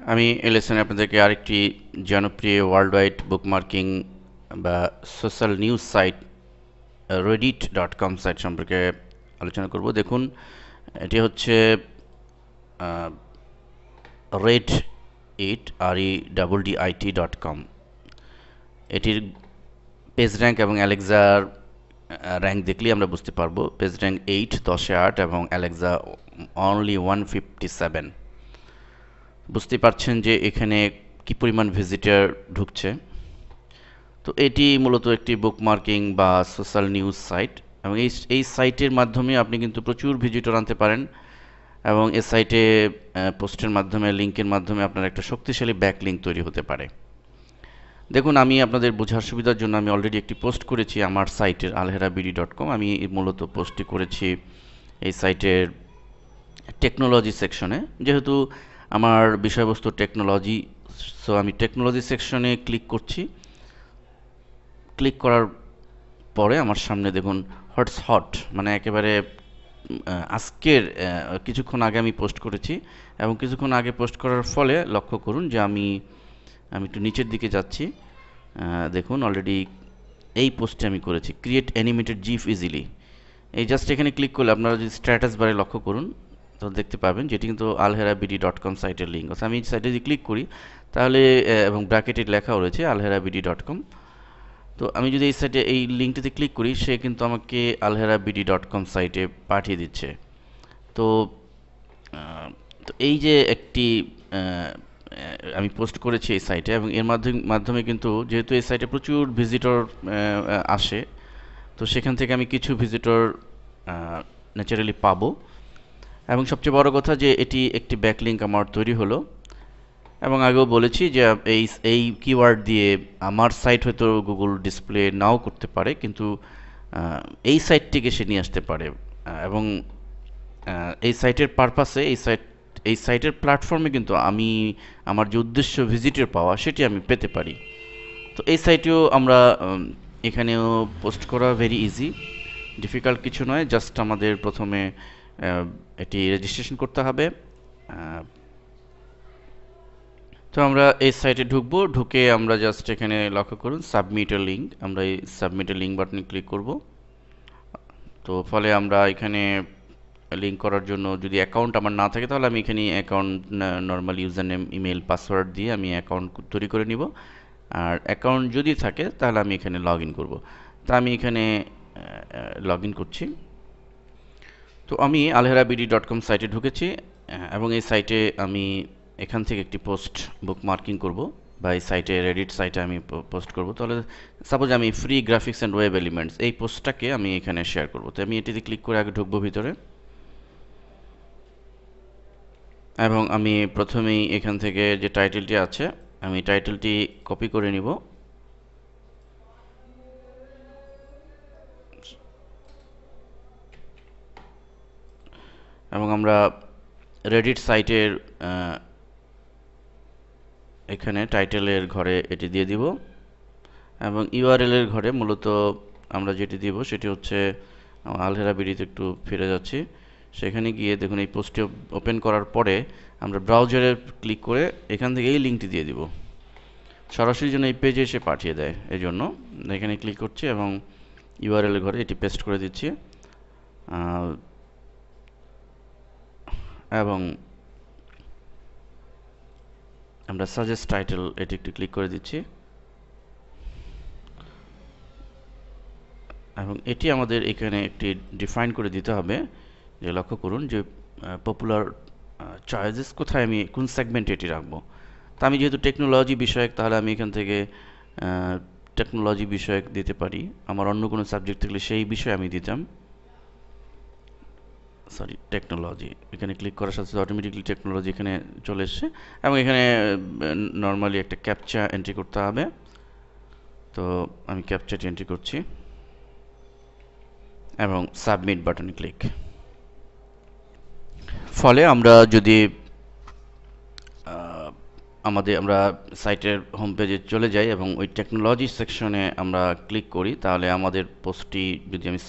আমি এই লেসনে আপনাদেরকে আরেকটি জনপ্রিয় ওয়ার্ল্ড ওয়াইড বুকমার্কিং বা social news site reddit.com site সম্পর্কে আলোচনা করব। দেখুন, এটি হচ্ছে রেড ইট REDDIT.com। এটির পেজ র্যাঙ্ক এবং অ্যালেক্সার র্যাঙ্ক দেখলেই আমরা বুঝতে পারবো। পেজ র্যাঙ্ক 8, 10-এ 8 এবং অ্যালেক্সা অনলি 157। বুঝতেই পারছেন যে এখানে কি পরিমাণ ভিজিটার ঢুকছে। তো এটি মূলত একটি বুকমার্কিং বা সোশ্যাল নিউজ সাইট, এবং এই সাইটের মাধ্যমে আপনি কিন্তু প্রচুর ভিজিটর আনতে পারেন, এবং এই সাইটে পোস্টের মাধ্যমে, লিঙ্কের মাধ্যমে আপনার একটা শক্তিশালী ব্যাকলিঙ্ক তৈরি হতে পারে। দেখুন, আমি আপনাদের বোঝার সুবিধার জন্য আমি অলরেডি একটি পোস্ট করেছি আমার সাইটের alheraBD.com। আমি মূলত পোস্টটি করেছি এই সাইটের টেকনোলজি সেকশনে, যেহেতু আমার বিষয়বস্তু টেকনোলজি। সো আমি টেকনোলজি সেকশনে ক্লিক করছি। ক্লিক করার পরে আমার সামনে দেখুন হোয়াটস হট, মানে একেবারে আজকের কিছুক্ষণ আগে আমি পোস্ট করেছি, এবং কিছুক্ষণ আগে পোস্ট করার ফলে লক্ষ্য করুন যে আমি আমি একটু নিচের দিকে যাচ্ছি। দেখুন, অলরেডি এই পোস্টে আমি করেছি ক্রিয়েট অ্যানিমেটেড জিফ ইজিলি। এই জাস্ট এখানে ক্লিক করলে আপনারা যদি স্ট্যাটাস বারে লক্ষ্য করুন, তো দেখতে পাবেন যেটি কিন্তু alheraBD.com সাইটের লিঙ্ক। অর্থাৎ আমি সাইটে যদি ক্লিক করি তাহলে এবং ব্র্যাকেটে লেখাও রয়েছে alheraBD.com। তো আমি যদি এই সাইটে এই লিঙ্কটিতে ক্লিক করি, সে কিন্তু আমাকে alheraBD.com সাইটে পাঠিয়ে দিচ্ছে। তো তো এই যে একটি আমি পোস্ট করেছি এই সাইটে, এবং এর মাধ্যমে কিন্তু, যেহেতু এই সাইটে প্রচুর ভিজিটর আসে, তো সেখান থেকে আমি কিছু ভিজিটর ন্যাচারালি পাবো। এবং সবচেয়ে বড় কথা যে এটি একটি ব্যাকলিঙ্ক আমার তৈরি হলো। এবং আগেও বলেছি যে এই এই কিওয়ার্ড দিয়ে আমার সাইট হয়তো গুগল ডিসপ্লে নাও করতে পারে, কিন্তু এই সাইটটিকে সে নিয়ে আসতে পারে। এবং এই সাইটের পারপাসে, এই সাইটের প্ল্যাটফর্মে কিন্তু আমি আমার যে উদ্দেশ্য ভিজিটর পাওয়া, সেটি আমি পেতে পারি। তো এই সাইটেও আমরা এখানেও পোস্ট করা ভেরি ইজি, ডিফিকাল্ট কিছু নয়। জাস্ট আমাদের প্রথমে এটি রেজিস্ট্রেশন করতে হবে। আহ, তো আমরা এই সাইটে ঢুকবো। ঢুকে আমরা জাস্ট এখানে লক্ষ্য করুন সাবমিট এ লিঙ্ক, আমরা এই সাবমিট এ লিঙ্ক বাটনে ক্লিক করব। তো ফলে আমরা এখানে লিঙ্ক করার জন্য, যদি অ্যাকাউন্ট আমার না থাকে তাহলে আমি এখানে account, normal user name, email, password দিয়ে আমি অ্যাকাউন্ট তৈরি করে নিব। আর অ্যাকাউন্ট যদি থাকে তাহলে আমি এখানে লগ ইন করবো। তা আমি এখানে লগ ইন করছি। তো আমি alheraBD.com সাইটে ঢুকেছি, এবং এই সাইটে আমি এখান থেকে একটি পোস্ট বুকমার্কিং করব, বা এই সাইটে, রেডিট সাইটে আমি পোস্ট করব। তাহলে সাপোজ আমি free graphics and web elements, এই পোস্টটাকে আমি এখানে শেয়ার করব। তো আমি এটিতে ক্লিক করে আগে ঢুকবো ভিতরে, এবং আমি প্রথমেই এখান থেকে যে টাইটেলটি আছে, আমি টাইটেলটি কপি করে নিব। এবং আমরা রেডিট সাইটের এখানে টাইটেলের ঘরে এটি দিয়ে দিব, এবং ইউআরএল এর ঘরে মূলত আমরা যেটি দিব সেটি হচ্ছে, alheraBD-তে একটু ফিরে যাচ্ছি। সেখানে গিয়ে দেখুন এই পোস্টটি ওপেন করার পরে আমরা ব্রাউজারে ক্লিক করে এখান থেকে এই লিঙ্কটি দিয়ে দিব, সরাসরি যেন এই পেজে এসে পাঠিয়ে দেয়। এই জন্য এখানে ক্লিক করছি এবং ইউআরএল এর ঘরে এটি পেস্ট করে দিচ্ছি। এবং আমরা সাজেস্ট টাইটেল, এটি একটু ক্লিক করে দিচ্ছি, এবং এটি আমাদের এখানে একটি ডিফাইন করে দিতে হবে। যে লক্ষ্য করুন যে পপুলার চয়েসেস কোথায়, আমি কোন সেগমেন্টে এটি রাখবো। তা আমি যেহেতু টেকনোলজি বিষয়ক, তাহলে আমি এখান থেকে টেকনোলজি বিষয়ক দিতে পারি। আমার অন্য কোনো সাবজেক্ট থাকলে সেই বিষয়ে আমি দিতাম, সরি, টেকনোলজি। এখানে ক্লিক করার সাথে সাথে অটোমেটিকলি টেকনোলজি এখানে চলে এসছে, এবং এখানে নর্মালি একটা ক্যাপচা এন্ট্রি করতে হবে। তো আমি ক্যাপচাটি এন্ট্রি করছি এবং সাবমিট বাটনে ক্লিক। ফলে আমরা যদি আমরা সাইটের হোম পেজে চলে যাই এবং ওই টেকনোলজি সেকশনে আমরা ক্লিক করি, তাহলে আমাদের পোস্টটি যদি আমি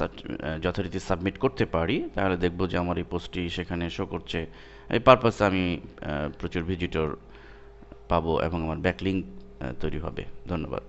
যথারীতি সাবমিট করতে পারি, তাহলে দেখব যে আমার এই পোস্টটি সেখানে শো করছে। এই পারপাসে আমি প্রচুর ভিজিটর পাবো এবং আমার ব্যাকলিঙ্ক তৈরি হবে। ধন্যবাদ।